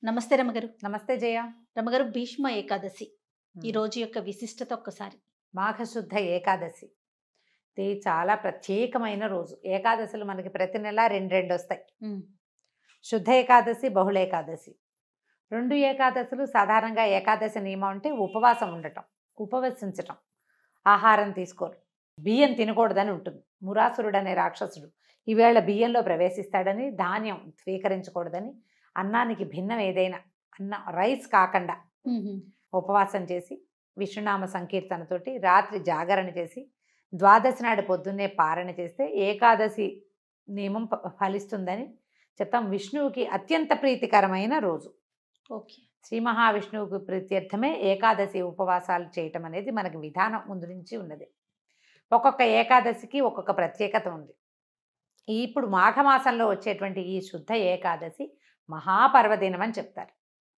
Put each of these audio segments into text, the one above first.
నమస్తే రమగారు. నమస్తే జయ. రమగారు, భీష్మ ఏకాదశి ఈ హ్మ్. రోజు యొక్క విశిష్టత ఒక్కసారి. మాఘశుద్ధ ఏకాదశి. ఇది చాలా ప్రత్యేకమైన రోజు. ఏకాదశులు మనకి ప్రతి నెల రెండు రెండు వస్తాయి. హ్మ్. శుద్ధ ఏకాదశి, బహుళ ఏకాదశి. 2 ఏకాదశులు సాధారణంగా ఏకాదశి నియమం అంటే ఉపవాసం ఉండటం, ఉపవసించటం, ఆహారం తీసుకోరు, బియ్యం తినకూడదని ఉంటుంది. మురాసురుడు అనే రాక్షసుడు ఈవేళ బియ్యంలో ప్రవేశిస్తాడని, ధాన్యం స్వీకరించకూడదని, అన్నానికి భిన్నం ఏదైనా రైస్ కాకుండా హుహు. ఉపవాసం చేసి విష్ణునామ సంకీర్తనతోటి రాత్రి జాగరణ చేసి ద్వాదశి నాడు పొద్దున్నే పారణ చేస్తే ఏకాదశి నియమం ఫలిస్తుందని చెప్తాం. విష్ణువుకి అత్యంత ప్రీతికరమైన రోజు. ఓకే. శ్రీ మహావిష్ణువుకి ప్రీత్యర్థమే ఏకాదశి ఉపవాసాలు చేయటం అనేది మనకి విధానం ముందు నుంచి ఉన్నది. ఒక్కొక్క ఏకాదశికి ఒక్కొక్క ప్రత్యేకత ఉంది. ఇప్పుడు మాఘమాసంలో వచ్చేటువంటి ఈ శుద్ధ ఏకాదశి మహాపర్వదినం అని చెప్తారు.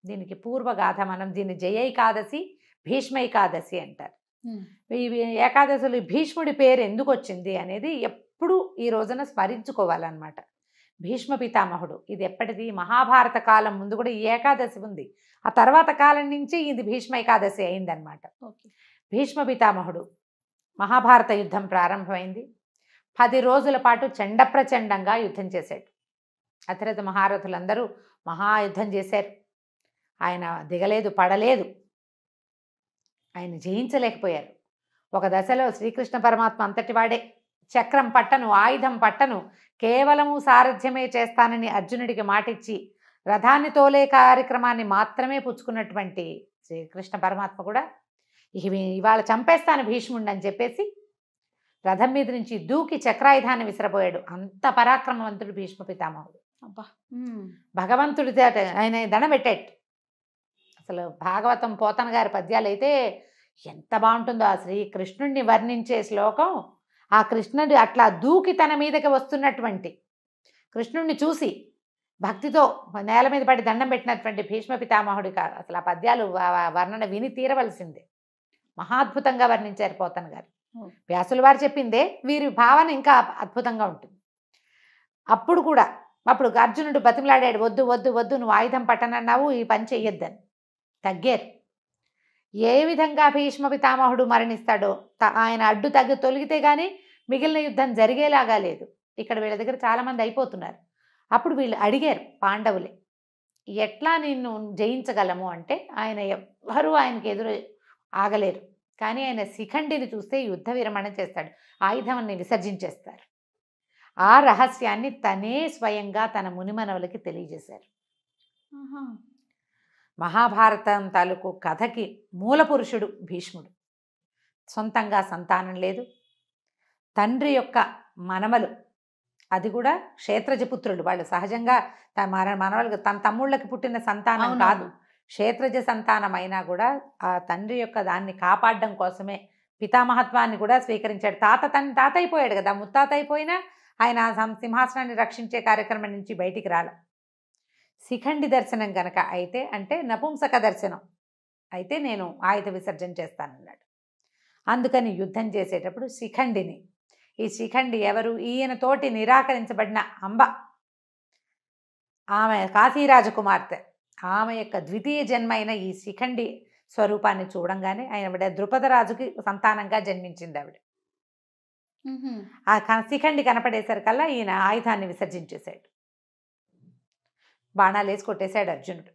దీనికి పూర్వగాథ, మనం దీన్ని జయైకాదశి, భీష్మైకాదశి అంటారు. హ్మ్. ఇవి ఏకాదశులు భీష్ముడి పేరు ఎందుకు వచ్చింది అనేది ఎప్పుడు ఈ రోజున స్మరించుకోవాలన్నమాట. భీష్మ పితామహుడు, ఇది ఎప్పటిది, మహాభారత కాలం ముందు కూడా ఈ ఏకాదశి ఉంది. ఆ తర్వాత కాలం నుంచి ఇది భీష్మ ఏకాదశి అయిందనమాట. ఓకే. భీష్మ పితామహుడు, మహాభారత యుద్ధం ప్రారంభమైంది. 10 రోజుల పాటు చండప్రచండంగా యుద్ధం చేశాడు. అతిరథ మహారథులందరూ మహాయుద్ధం చేశారు. ఆయన దిగలేదు, పడలేదు, ఆయన జయించలేకపోయారు. ఒక దశలో శ్రీకృష్ణ పరమాత్మ అంతటి వాడే, చక్రం పట్టను, ఆయుధం పట్టను, కేవలము సారథ్యమే చేస్తానని అర్జునుడికి మాటిచ్చి రథాన్ని తోలే కార్యక్రమాన్ని మాత్రమే పుచ్చుకున్నటువంటి శ్రీకృష్ణ పరమాత్మ కూడా ఇవాళ చంపేస్తాను భీష్ముడిని అని చెప్పేసి రథం మీద నుంచి దూకి చక్రాయుధాన్ని విసిరబోయాడు. అంత పరాక్రమవంతుడు భీష్మ పితామహుడు. అబ్బా. హ్మ్. భగవంతుడి ఆయన దండబెట్టాడు. అసలు భాగవతం పోతన గారి పద్యాలు అయితే ఎంత బాగుంటుందో. ఆ శ్రీకృష్ణుడిని వర్ణించే శ్లోకం, ఆ కృష్ణుడు అట్లా దూకి తన మీదకి వస్తున్నటువంటి కృష్ణుడిని చూసి భక్తితో నేల మీద పడి దండం పెట్టినటువంటి భీష్మ పితామహుడి అసలు ఆ పద్యాలు వర్ణన విని తీరవలసిందే. మహాద్భుతంగా వర్ణించారు పోతన గారు. వ్యాసుల వారు చెప్పిందే వీరి భావన ఇంకా అద్భుతంగా ఉంటుంది. అప్పుడు అర్జునుడు బతిమలాడాడు, వద్దు వద్దు వద్దు, నువ్వు ఆయుధం పట్టనన్నావు, ఈ పని చెయ్యొద్దని. తగ్గారు. ఏ విధంగా భీష్మ పితామహుడు మరణిస్తాడో, ఆయన అడ్డు తొలగితే కానీ మిగిలిన యుద్ధం జరిగేలాగా లేదు. ఇక్కడ వీళ్ళ దగ్గర చాలామంది అయిపోతున్నారు. అప్పుడు వీళ్ళు అడిగారు పాండవులే, ఎట్లా నిన్ను జయించగలము అంటే ఆయన ఎవ్వరూ ఆయనకి ఎదురు ఆగలేరు. కానీ ఆయన శిఖండిని చూస్తే యుద్ధ విరమణ చేస్తాడు, ఆయుధాన్ని విసర్జించేస్తారు. ఆ రహస్యాన్ని తనే స్వయంగా తన మునిమనవులకి తెలియజేశారు. మహాభారతం తాలూకు కథకి మూల పురుషుడు భీష్ముడు. సొంతంగా సంతానం లేదు. తండ్రి యొక్క మనమలు, అది కూడా క్షేత్రజపుత్రులు. వాళ్ళు సహజంగా మనవలకు, తన తమ్ముళ్ళకి పుట్టిన సంతానం కాదు, క్షేత్రజ సంతానం అయినా కూడా ఆ తండ్రి యొక్క దాన్ని కాపాడడం కోసమే పితామహత్వాన్ని కూడా స్వీకరించాడు. తాత అయిపోయాడు కదా, ముత్తాత అయిపోయినా ఆయన సింహాసనాన్ని రక్షించే కార్యక్రమం నుంచి బయటికి రాల. శిఖండి దర్శనం గనక అయితే, అంటే నపుంసక దర్శనం అయితే నేను ఆయుధ విసర్జన చేస్తానన్నాడు. అందుకని యుద్ధం చేసేటప్పుడు శిఖండిని, ఈ శిఖండి ఎవరు, ఈయనతోటి నిరాకరించబడిన అంబ, ఆమె కాశీరాజకుమార్తె, ఆమె యొక్క ద్వితీయ జన్మ అయిన ఈ శిఖండి స్వరూపాన్ని చూడంగానే ఆయన ద్రుపదరాజుకి సంతానంగా జన్మించింది ఆవిడ. ఆ శిఖండి కనపడేసరికల్లా ఈయన ఆయుధాన్ని విసర్జించేశాడు, బాణాలు వేసి కొట్టేశాడు అర్జునుడు.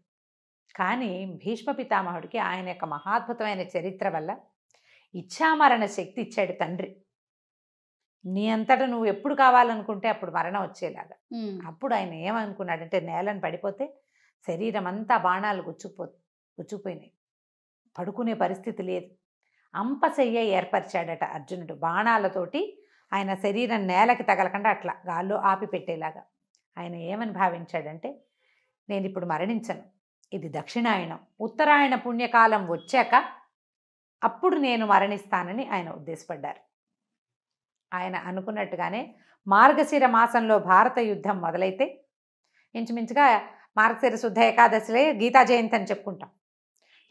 కానీ భీష్మ పితామహుడికి ఆయన యొక్క మహాద్భుతమైన చరిత్ర వల్ల ఇచ్ఛామరణ శక్తి ఇచ్చాడు తండ్రి. నీ అంతటా నువ్వు ఎప్పుడు కావాలనుకుంటే అప్పుడు మరణం వచ్చేలాగా. అప్పుడు ఆయన ఏమనుకున్నాడంటే, నేలను పడిపోతే శరీరం అంతా బాణాలు గుచ్చుకుపోయినాయి, పడుకునే పరిస్థితి లేదు. అంపశయ్య ఏర్పరిచాడట అర్జునుడు. బాణాలతోటి ఆయన శరీరం నేలకి తగలకుండా అట్లా గాల్లో ఆపి పెట్టేలాగా. ఆయన ఏమని భావించాడంటే, నేను ఇప్పుడు మరణించను, ఇది దక్షిణాయనం, ఉత్తరాయణ పుణ్యకాలం వచ్చాక అప్పుడు నేను మరణిస్తానని ఆయన ఉద్దేశపడ్డారు. ఆయన అనుకున్నట్టుగానే మార్గశిర మాసంలో భారత యుద్ధం మొదలైతే, ఇంచుమించుగా మార్గశిర శుద్ధ ఏకాదశిలే గీతా జయంతి అని చెప్పుకుంటాం.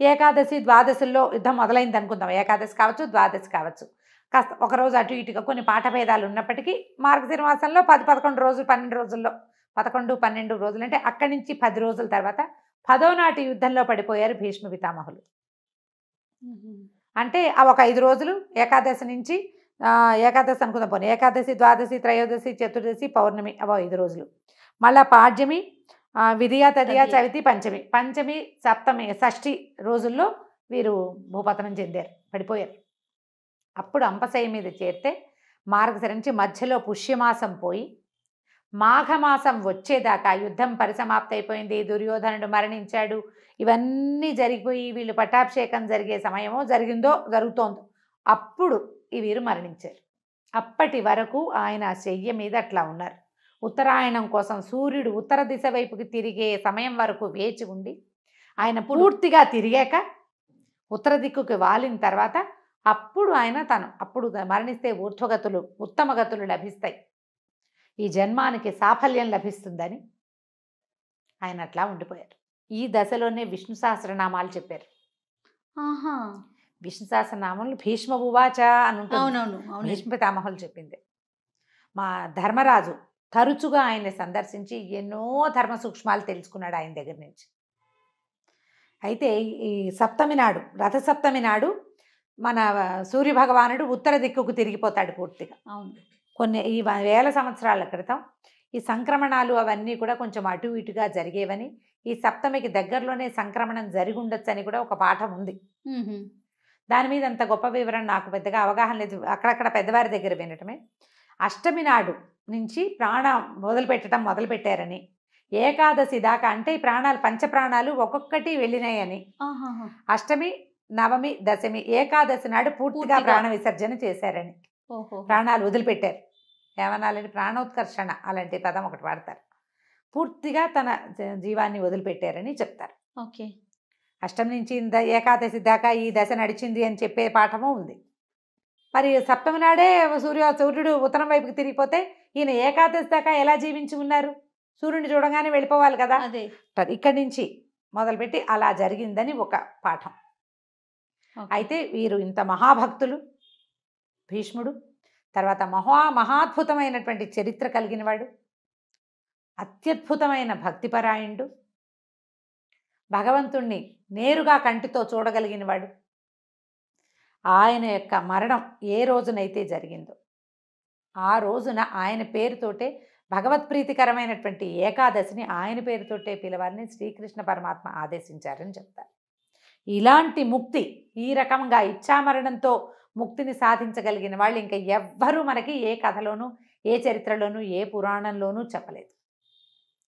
ఏకాదశి ద్వాదశుల్లో యుద్ధం మొదలైంది అనుకుందాం. ఏకాదశి కావచ్చు, ద్వాదశి కావచ్చు, కాస్త ఒకరోజు అటు ఇటుగా కొన్ని పాఠభేదాలు ఉన్నప్పటికీ మార్గశిర మాసంలో 10-11 రోజులు, 12 రోజుల్లో 11-12 రోజులు అంటే అక్కడి నుంచి 10 రోజుల తర్వాత 10వ నాటి యుద్ధంలో పడిపోయారు భీష్మ పితామహులు. అంటే ఆ ఒక 5 రోజులు ఏకాదశి నుంచి ఏకాదశి అనుకుందాం పోనీ, ఏకాదశి, ద్వాదశి, త్రయోదశి, చతుర్దశి, పౌర్ణమి అవో 5 రోజులు. మళ్ళా పాడ్యమి, విధియ, తదియ, చవితి, పంచమి, పంచమి, సప్తమి, షష్ఠి రోజుల్లో వీరు భూపతనం చెందారు, పడిపోయారు. అప్పుడు అంపశయ్య మీద చేరితే మార్గశిర నుంచి మధ్యలో పుష్యమాసం పోయి మాఘమాసం వచ్చేదాకా యుద్ధం పరిసమాప్తి అయిపోయింది, దుర్యోధనుడు మరణించాడు, ఇవన్నీ జరిగిపోయి వీళ్ళు పట్టాభిషేకం జరిగే సమయమో జరుగుతోందో అప్పుడు ఈ వీరు మరణించారు. అప్పటి వరకు ఆయన శయ్య మీద అట్లా ఉన్నారు. ఉత్తరాయణం కోసం సూర్యుడు ఉత్తర దిశ వైపుకి తిరిగే సమయం వరకు వేచి ఉండి ఆయన పూర్తిగా తిరిగాక ఉత్తర దిక్కుకి వాలిన తర్వాత అప్పుడు ఆయన అప్పుడు మరణిస్తే ఊర్ధ్వగతులు, ఉత్తమ గతులు లభిస్తాయి, ఈ జన్మానికి సాఫల్యం లభిస్తుందని ఆయన అట్లా ఉండిపోయారు. ఈ దశలోనే విష్ణు సహస్రనామాలు చెప్పారు. విష్ణు సహస్రనామాలు భీష్మ ఉవాచ అని ఉంటుంది. భీష్మ పితామహులు చెప్పింది. మా ధర్మరాజు తరచుగా ఆయన్ని సందర్శించి ఎన్నో ధర్మ సూక్ష్మాలు తెలుసుకున్నాడు ఆయన దగ్గర నుంచి. అయితే ఈ సప్తమి నాడు, రథసప్తమి నాడు మన సూర్యభగవానుడు ఉత్తర దిక్కుకు తిరిగిపోతాడు పూర్తిగా. కొన్ని ఈ వేల సంవత్సరాల క్రితం ఈ సంక్రమణాలు అవన్నీ కూడా కొంచెం అటు ఇటుగా జరిగేవని, ఈ సప్తమికి దగ్గరలోనే సంక్రమణం జరిగి ఉండొచ్చని కూడా ఒక పాఠం ఉంది. దాని మీద అంత గొప్ప వివరణ నాకు పెద్దగా అవగాహన లేదు, అక్కడక్కడ పెద్దవారి దగ్గర వినటమే. అష్టమి నాడు నుంచి ప్రాణం మొదలుపెట్టారని, ఏకాదశి దాకా అంటే ఈ ప్రాణాలు పంచప్రాణాలు ఒక్కొక్కటి వెళ్ళినాయని, అష్టమి, నవమి, దశమి, ఏకాదశి నాడు పూర్తిగా ప్రాణ విసర్జన చేశారని, ప్రాణాలు వదిలిపెట్టారు. ఏమనాలని, ప్రాణోత్కర్షణ అలాంటి పదం ఒకటి వాడతారు. పూర్తిగా తన జీవాన్ని వదిలిపెట్టారని చెప్తారు. ఓకే. అష్టమి నుంచి ఏకాదశి దాకా ఈ దశ నడిచింది అని చెప్పే పాఠము ఉంది. మరి సప్తమి నాడే సూర్యుడు ఉత్తరం వైపుకి తిరిగిపోతే ఈయన ఏకాదశి దాకా ఎలా జీవించి ఉన్నారు? సూర్యుడిని చూడగానే వెళ్ళిపోవాలి కదా. ఇక్కడి నుంచి మొదలుపెట్టి అలా జరిగిందని ఒక పాఠం. అయితే వీరు ఇంత మహాభక్తులు భీష్ముడు, తర్వాత మహాద్భుతమైనటువంటి చరిత్ర కలిగిన వాడు, అత్యద్భుతమైన భక్తిపరాయణుడు, భగవంతుణ్ణి నేరుగా కంటితో చూడగలిగిన వాడు. ఆయన యొక్క మరణం ఏ రోజునైతే జరిగిందో ఆ రోజున ఆయన పేరుతోటే భగవత్ప్రీతికరమైనటువంటి ఏకాదశిని ఆయన పేరుతోటే పిలవాలని శ్రీకృష్ణ పరమాత్మ ఆదేశించారని చెప్తారు. ఇలాంటి ముక్తి, ఈ రకంగా ఇచ్ఛామరణంతో ముక్తిని సాధించగలిగిన వాళ్ళు ఇంకా ఎవ్వరూ మనకి ఏ కథలోనూ, ఏ చరిత్రలోనూ, ఏ పురాణంలోనూ చెప్పలేదు.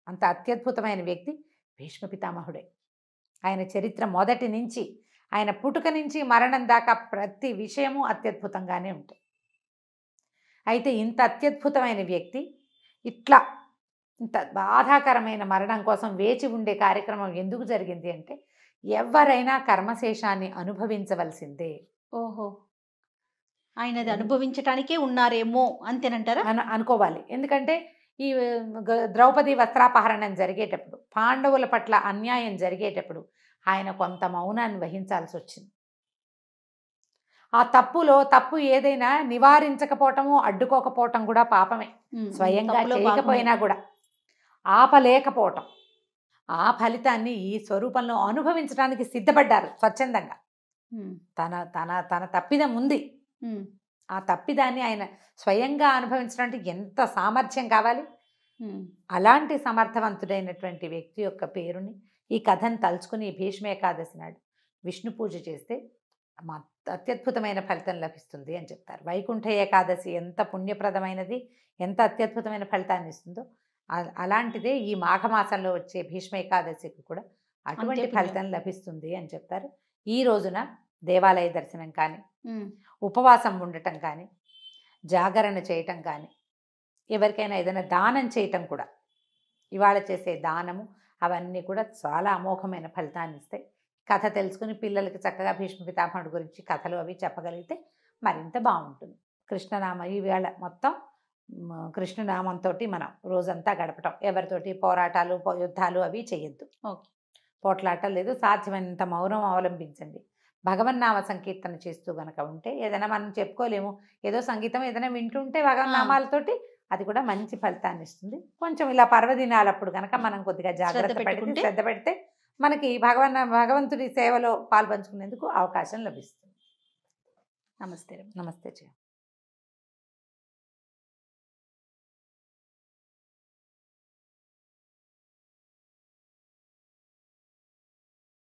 అంత అత్యద్భుతమైన వ్యక్తి భీష్మ పితామహుడే. ఆయన చరిత్ర మొదటి నుంచి, ఆయన పుట్టుక నుంచి మరణం దాకా ప్రతి విషయము అత్యద్భుతంగానే ఉంటుంది. అయితే ఇంత అత్యద్భుతమైన వ్యక్తి ఇంత బాధాకరమైన మరణం కోసం వేచి ఉండే కార్యక్రమం ఎందుకు జరిగింది అంటే, ఎవరైనా కర్మశేషాన్ని అనుభవించవలసిందే. ఓహో, ఆయనది అనుభవించటానికే ఉన్నారేమో అంతేనంటారా? అనుకోవాలి. ఎందుకంటే ఈ ద్రౌపది వస్త్రాపహరణం జరిగేటప్పుడు, పాండవుల పట్ల అన్యాయం జరిగేటప్పుడు ఆయన కొంత మౌనాన్ని వహించాల్సి వచ్చింది. ఆ తప్పు ఏదైనా నివారించకపోవటము, అడ్డుకోకపోవటం కూడా పాపమే. స్వయంగా చేయకపోయినా కూడా ఆపలేకపోవటం, ఆ ఫలితాన్ని ఈ స్వరూపంలో అనుభవించడానికి సిద్ధపడ్డారు స్వచ్ఛందంగా. తన తప్పిదం ఉంది, ఆ తప్పిదాన్ని ఆయన స్వయంగా అనుభవించడానికి ఎంత సామర్థ్యం కావాలి. అలాంటి సమర్థవంతుడైనటువంటి వ్యక్తి యొక్క పేరుని, ఈ కథను తలుచుకుని భీష్మ ఏకాదశి నాడు విష్ణు పూజ చేస్తే అత్యద్భుతమైన ఫలితం లభిస్తుంది అని చెప్తారు. వైకుంఠ ఏకాదశి ఎంత పుణ్యప్రదమైనది, ఎంత అత్యద్భుతమైన ఫలితాన్ని ఇస్తుందో అలాంటిదే ఈ మాఘమాసంలో వచ్చే భీష్మ ఏకాదశికి కూడా అటువంటి ఫలితం లభిస్తుంది అని చెప్తారు. ఈ రోజున దేవాలయ దర్శనం కానీ, ఉపవాసం ఉండటం కానీ, జాగరణ చేయటం కానీ, ఎవరికైనా ఏదైనా దానం చేయటం కూడా, ఇవాళ చేసే దానము అవన్నీ కూడా చాలా అమోఘమైన ఫలితాన్ని ఇస్తాయి. కథ తెలుసుకుని పిల్లలకి చక్కగా భీష్మ పితామహుడి గురించి కథలు అవి చెప్పగలిగితే మరింత బాగుంటుంది. కృష్ణనామ ఈవేళ మొత్తం కృష్ణనామంతో మనం రోజంతా గడపటం, ఎవరితోటి పోరాటాలు యుద్ధాలు అవి చేయొద్దు. పోట్లాటలు లేదు, సాధ్యమైనంత మౌనం అవలంబించండి. భగవన్నామ సంకీర్తన చేస్తూ గనక ఉంటే ఏదైనా మనం చెప్పుకోలేము, ఏదో సంగీతం ఏదైనా వింటుంటే భగవన్నామాలతోటి అది కూడా మంచి ఫలితాన్ని ఇస్తుంది. కొంచెం ఇలా పర్వదినాలప్పుడు కనుక మనం కొద్దిగా జాగ్రత్త పడితే, శ్రద్ధ పెడితే మనకి భగవంతుడి సేవలో పాల్పంచుకునేందుకు అవకాశం లభిస్తుంది. నమస్తే రమ్య. నమస్తే జయ.